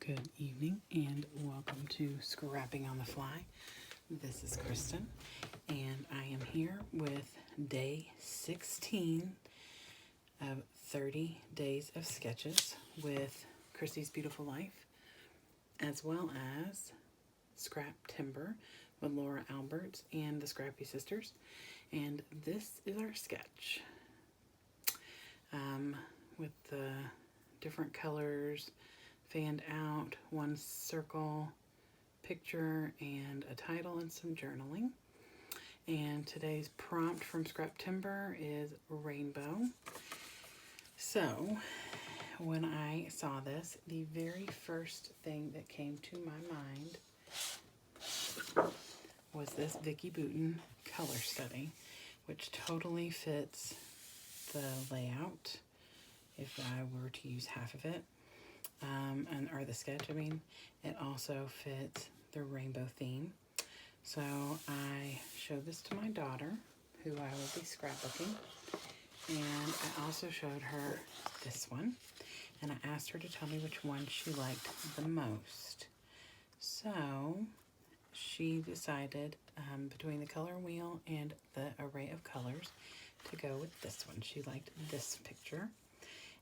Good evening and welcome to Scrapping on the Fly. This is Kristen and I am here with day 16 of 30 days of sketches with Chrissy's Beautiful Life, as well as Scraptember with Laura Alberts and the Scrappy Sisters. And this is our sketch with the different colors fanned out, one circle picture and a title and some journaling. And today's prompt from Scraptember is rainbow. So when I saw this, the very first thing that came to my mind was this Vicki Boutin color study, which totally fits the layout if I were to use half of it. Or the sketch, it also fits the rainbow theme. So I showed this to my daughter, who I will be scrapbooking, and I also showed her this one, and I asked her to tell me which one she liked the most. So she decided between the color wheel and the array of colors to go with this one. She liked this picture,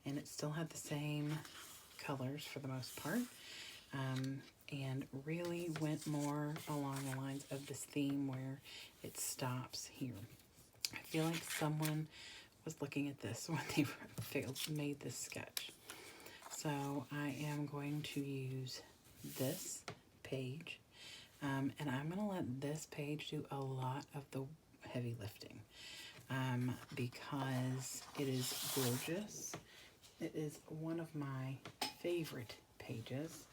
and it still had the same colors for the most part, and really went more along the lines of this theme where it stops here. I feel like someone was looking at this when they made this sketch. So I am going to use this page, and I'm going to let this page do a lot of the heavy lifting because it is gorgeous. It is one of my favorite pages,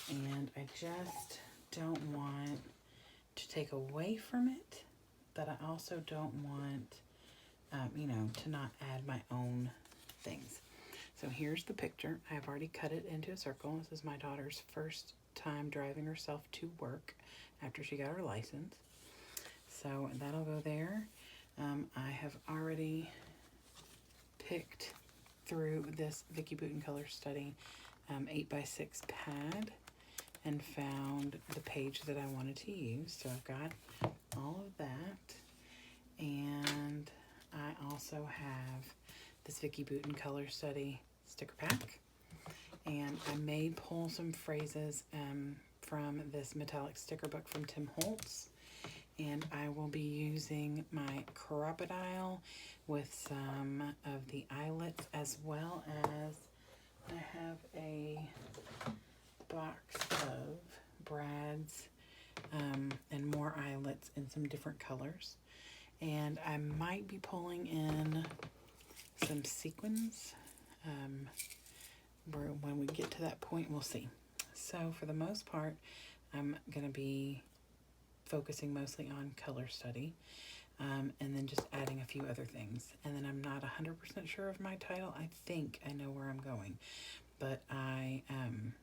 and I just don't want to take away from it, but I also don't want, to not add my own things. So here's the picture. I've already cut it into a circle. This is my daughter's first time driving herself to work after she got her license. So that'll go there. I have already picked through this Vicki Boutin color study 8x6 pad and found the page that I wanted to use. So I've got all of that, and I also have this Vicki Boutin color study sticker pack, and I may pull some phrases from this metallic sticker book from Holtz, and I will be using my crocodile with some of the eyelets, as well as I have a box of brads and more eyelets in some different colors. And I might be pulling in some sequins. When we get to that point, we'll see. So for the most part, I'm going to be focusing mostly on color study. And then just adding a few other things. And then I'm not 100% sure of my title. I think I know where I'm going, but I'm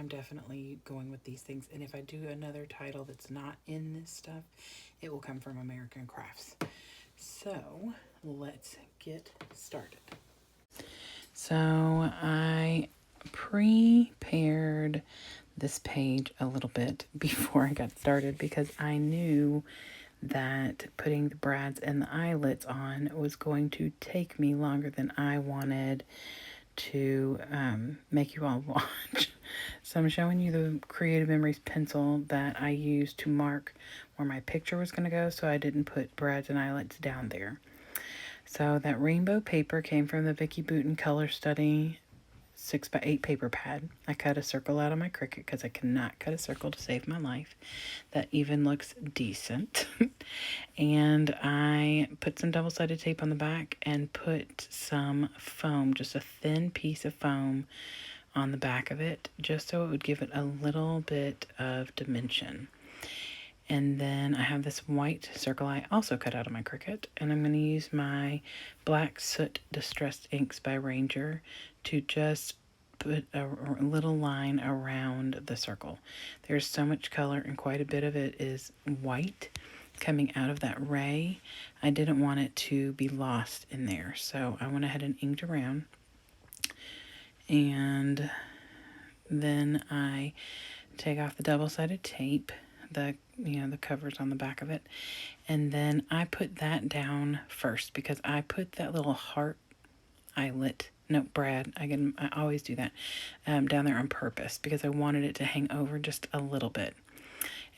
definitely going with these things. And if I do another title that's not in this stuff, it will come from American Crafts. So let's get started. So I prepared this page a little bit before I got started because I knew that putting the brads and the eyelets on was going to take me longer than I wanted to make you all watch. So I'm showing you the Creative Memories pencil that I used to mark where my picture was going to go, so I didn't put brads and eyelets down there. So that rainbow paper came from the Vicki Boutin color study 6x8 paper pad. I cut a circle out of my Cricut because I cannot cut a circle to save my life. That even looks decent. And I put some double-sided tape on the back and put some foam, just a thin piece of foam on the back of it, just so it would give it a little bit of dimension. And then I have this white circle I also cut out of my Cricut, and I'm going to use my Black Soot Distressed Inks by Ranger to just put a little line around the circle. There's so much color, and quite a bit of it is white coming out of that ray. I didn't want it to be lost in there, so I went ahead and inked around and then I take off the double-sided tape, the covers on the back of it, and then I put that down first because I put that little heart eyelet, no, Brad, I always do that, down there on purpose because I wanted it to hang over just a little bit.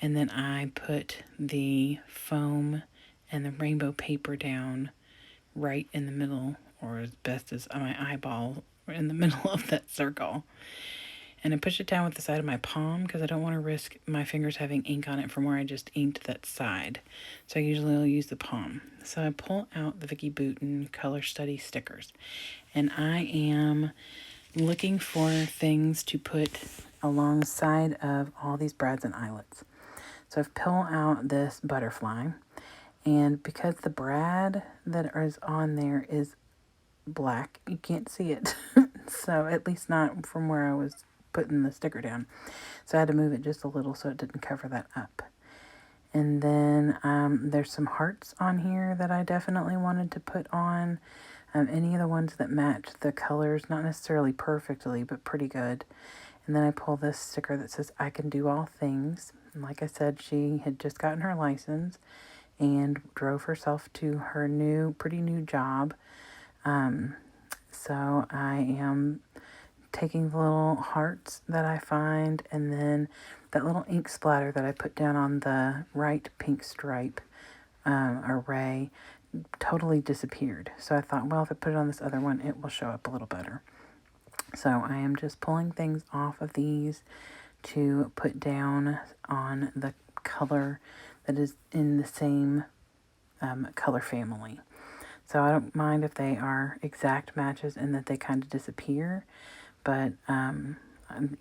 And then I put the foam and the rainbow paper down right in the middle, or as best as my eyeball, in the middle of that circle. And I push it down with the side of my palm because I don't want to risk my fingers having ink on it from where I just inked that side. So I usually will use the palm. So I pull out the Vicki Boutin Color Study stickers. And I am looking for things to put alongside of all these brads and eyelets. So I've pulled out this butterfly. And because the brad that is on there is black, you can't see it. So at least not from where I was putting the sticker down. So I had to move it just a little so it didn't cover that up. And then there's some hearts on here that I definitely wanted to put on. Any of the ones that match the colors, not necessarily perfectly, but pretty good. And then I pull this sticker that says, I can do all things. And like I said, she had just gotten her license and drove herself to her pretty new job. So I am taking the little hearts that I find, and then that little ink splatter that I put down on the right pink stripe array totally disappeared. So I thought, well, if I put it on this other one, it will show up a little better. So I am just pulling things off of these to put down on the color that is in the same color family. So I don't mind if they are exact matches and that they kind of disappear, but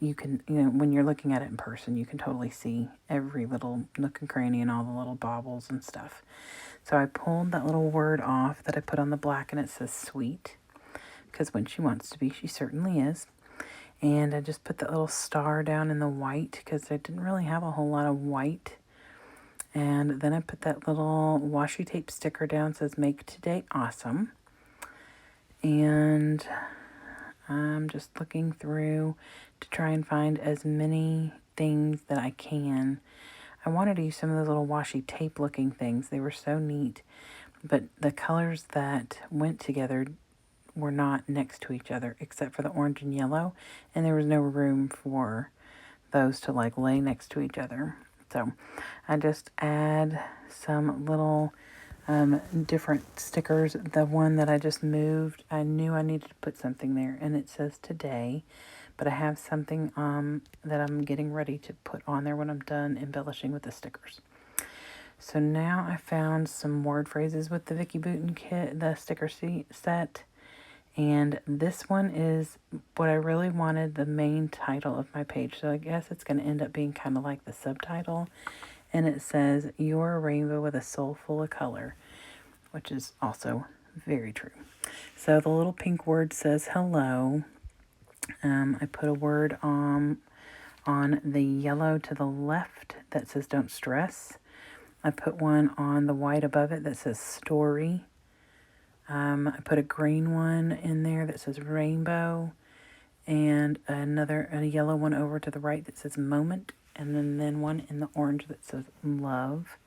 you can, when you're looking at it in person, you can totally see every little nook and cranny and all the little baubles and stuff. So I pulled that little word off that I put on the black, and it says sweet, because when she wants to be, she certainly is. And I just put that little star down in the white because I didn't really have a whole lot of white. And then I put that little washi tape sticker down, says make today awesome. And I'm just looking through to try and find as many things that I can. I wanted to use some of those little washi tape looking things. They were so neat. But the colors that went together were not next to each other except for the orange and yellow. And there was no room for those to like lay next to each other. So I just add some little different stickers. The one that I just moved, I knew I needed to put something there, and it says today, but I have something that I'm getting ready to put on there when I'm done embellishing with the stickers. So now I found some word phrases with the Vicki Boutin kit, the sticker set, and this one is what I really wanted, the main title of my page. So I guess it's going to end up being kind of like the subtitle. And it says, "You're a rainbow with a soul full of color," which is also very true. So the little pink word says hello. I put a word on the yellow to the left that says don't stress. I put one on the white above it that says story. I put a green one in there that says rainbow, and a yellow one over to the right that says moment, and then one in the orange that says love.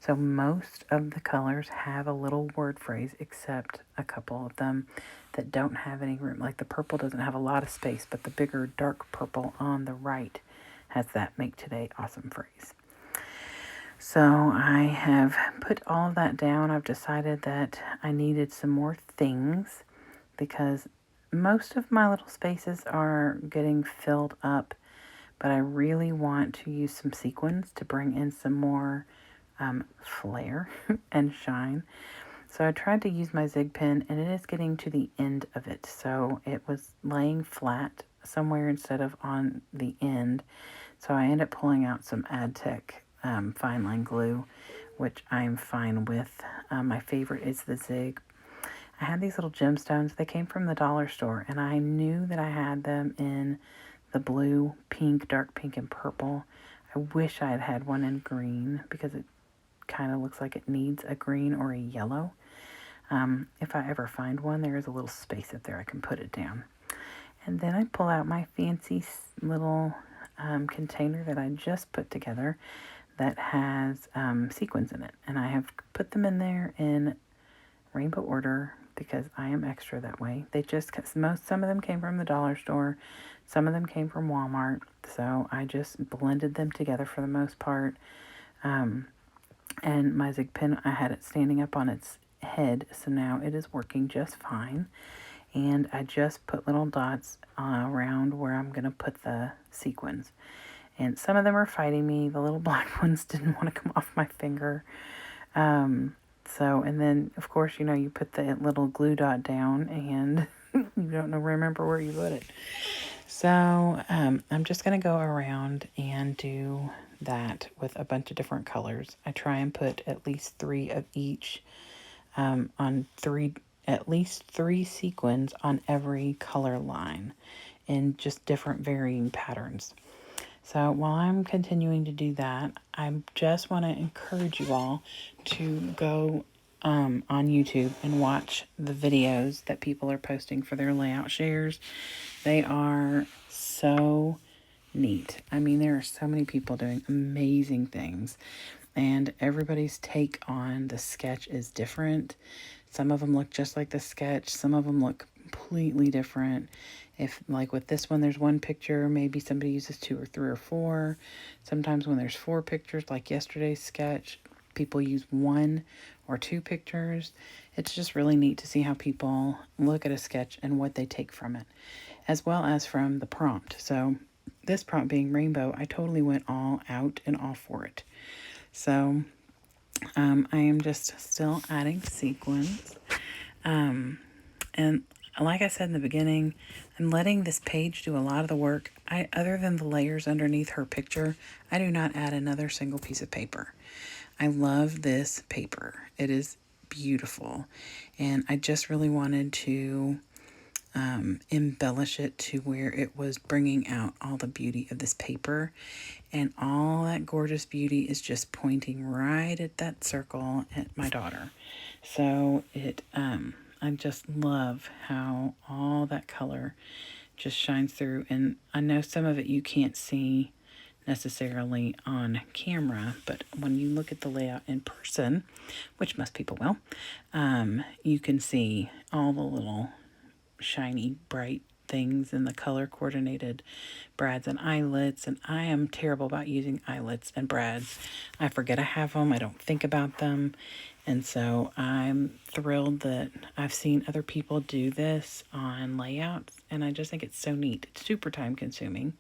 So most of the colors have a little word phrase, except a couple of them that don't have any room. Like the purple doesn't have a lot of space, but the bigger dark purple on the right has that make today awesome phrase. So I have put all of that down. I've decided that I needed some more things because most of my little spaces are getting filled up, but I really want to use some sequins to bring in some more flare and shine. So I tried to use my zig pen, and it is getting to the end of it. So it was laying flat somewhere instead of on the end. So I ended up pulling out some AdTech fine line glue, which I'm fine with. My favorite is the zig. I had these little gemstones. They came from the dollar store, and I knew that I had them in the blue, pink, dark pink, and purple. I wish I had had one in green because it kind of looks like it needs a green or a yellow. If I ever find one, there is a little space up there I can put it down. And then I pull out my fancy little container that I just put together that has sequins in it. And I have put them in there in rainbow order because I am extra that way. Some of them came from the dollar store. Some of them came from Walmart. So I just blended them together for the most part. And my Zig pen, I had it standing up on its head. So now it is working just fine. And I just put little dots around where I'm going to put the sequins. And some of them are fighting me. The little black ones didn't want to come off my finger. And then, of course, you put the little glue dot down and you don't remember where you put it. So I'm just going to go around and do that with a bunch of different colors. I try and put at least 3 of each at least 3 sequins on every color line in just different varying patterns. So while I'm continuing to do that, I just want to encourage you all to go on YouTube and watch the videos that people are posting for their layout shares. They are so neat. I mean, there are so many people doing amazing things, and everybody's take on the sketch is different. Some of them look just like the sketch. Some of them look completely different. If, like with this one, there's 1 picture, maybe somebody uses 2 or 3 or 4. Sometimes when there's 4 pictures, like yesterday's sketch, people use 1 or 2 pictures. It's just really neat to see how people look at a sketch and what they take from it, as well as from the prompt. So this prompt being rainbow, I totally went all out and all for it. So I am just still adding sequins. And like I said in the beginning, I'm letting this page do a lot of the work. Other than the layers underneath her picture, I do not add another single piece of paper. I love this paper. It is beautiful. And I just really wanted to embellish it to where it was bringing out all the beauty of this paper. And all that gorgeous beauty is just pointing right at that circle at my daughter. So I just love how all that color just shines through. And I know some of it you can't see necessarily on camera, but when you look at the layout in person, which most people will, you can see all the little shiny, bright things and the color coordinated brads and eyelets. And I am terrible about using eyelets and brads. I forget I have them. I don't think about them. And so I'm thrilled that I've seen other people do this on layouts, and I just think it's so neat. It's super time consuming.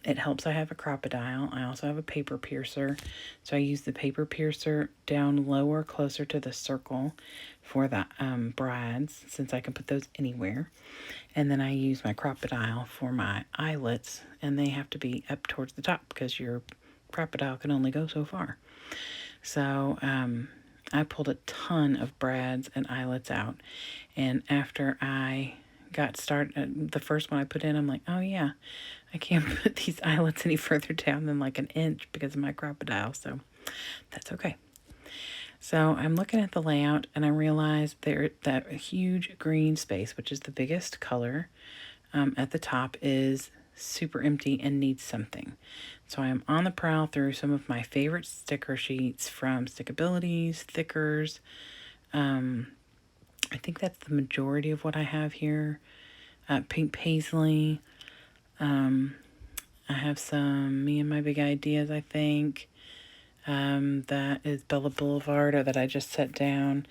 It helps I have a crocodile. I also have a paper piercer. So I use the paper piercer down lower, closer to the circle for the brads, since I can put those anywhere. And then I use my crocodile for my eyelets, and they have to be up towards the top because your crocodile can only go so far. So I pulled a ton of brads and eyelets out, and after I got started, the first one I put in, I'm like, oh yeah, I can't put these eyelets any further down than like an inch because of my crocodile, so that's okay. So I'm looking at the layout, and I realized that huge green space, which is the biggest color at the top, is super empty and needs something. So I am on the prowl through some of my favorite sticker sheets from Stickabilities, Thickers. I think that's the majority of what I have here. Pink Paisley. I have some Me and My Big Ideas, I think. That is Bella Boulevard, or that I just set down.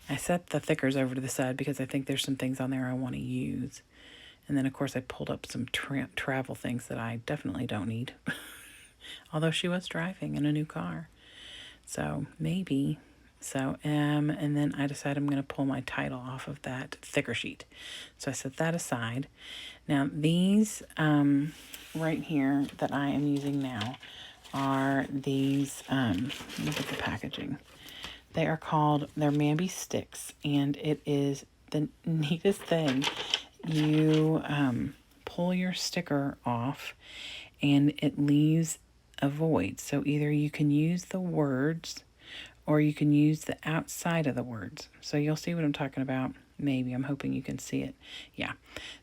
I set the Thickers over to the side because I think there's some things on there I want to use. And then, of course, I pulled up some travel things that I definitely don't need. Although she was driving in a new car. So, maybe. So, and then I decided I'm going to pull my title off of that thicker sheet. So I set that aside. Now, these right here that I am using now are these, look at the packaging. They're Mamby sticks, and it is the neatest thing. You pull your sticker off, and it leaves a void. So either you can use the words, or you can use the outside of the words. So you'll see what I'm talking about Maybe, I'm hoping you can see it. Yeah,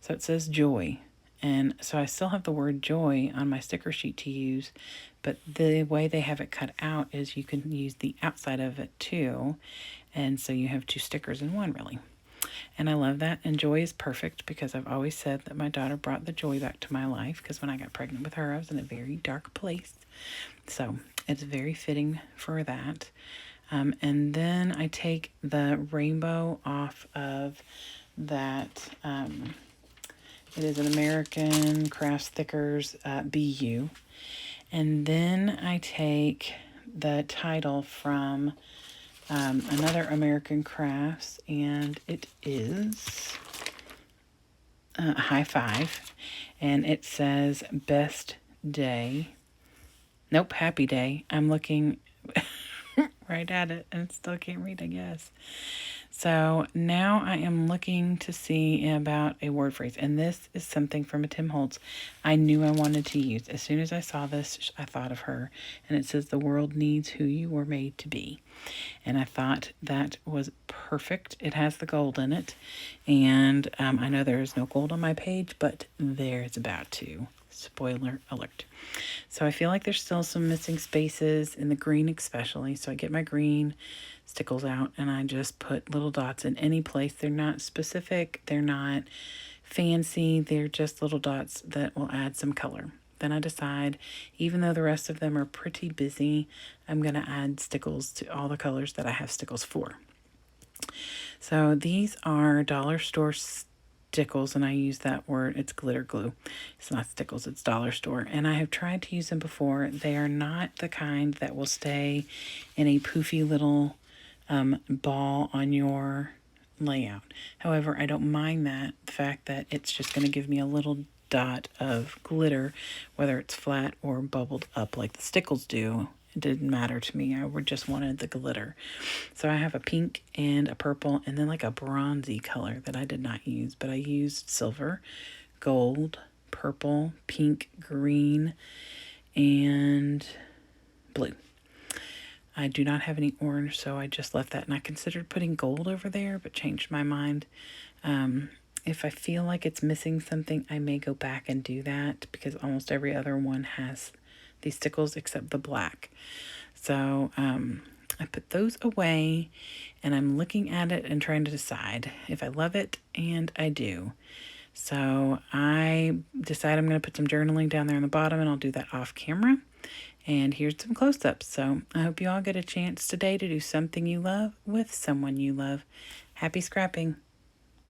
so it says joy. And so I still have the word joy on my sticker sheet to use, but the way they have it cut out is you can use the outside of it too. And so you have 2 stickers in one, really. And I love that. And joy is perfect because I've always said that my daughter brought the joy back to my life, because when I got pregnant with her, I was in a very dark place. So it's very fitting for that. And then I take the rainbow off of that. It is an American Craft Stickers BU. And then I take the title from another American Crafts, and it is High Five. And it says Best Day. Nope, Happy Day. I'm looking right at it and still can't read, I guess. So now I am looking to see about a word phrase, and this is something from a Tim Holtz I knew I wanted to use. As soon as I saw this, I thought of her, and it says, "The world needs who you were made to be." And I thought that was perfect. It has the gold in it, and I know there is no gold on my page, but there's about to. Spoiler alert. So I feel like there's still some missing spaces in the green especially, so I get my green stickles out and I just put little dots in any place. They're not specific, they're not fancy, they're just little dots that will add some color. Then I decide, even though the rest of them are pretty busy, I'm going to add stickles to all the colors that I have stickles for. So these are dollar store stickles, and I use that word, it's glitter glue. It's not stickles, it's dollar store. And I have tried to use them before. They are not the kind that will stay in a poofy little ball on your layout. However, I don't mind that, the fact that it's just going to give me a little dot of glitter, whether it's flat or bubbled up like the stickles do. It didn't matter to me. I just wanted the glitter. So I have a pink and a purple and then like a bronzy color that I did not use, but I used silver, gold, purple, pink, green, and blue. I do not have any orange, so I just left that. And I considered putting gold over there, but changed my mind. If I feel like it's missing something, I may go back and do that, because almost every other one has these stickles except the black. So I put those away, and I'm looking at it and trying to decide if I love it, and I do. So I decide I'm going to put some journaling down there on the bottom, and I'll do that off camera. And here's some close-ups. So I hope you all get a chance today to do something you love with someone you love. Happy scrapping.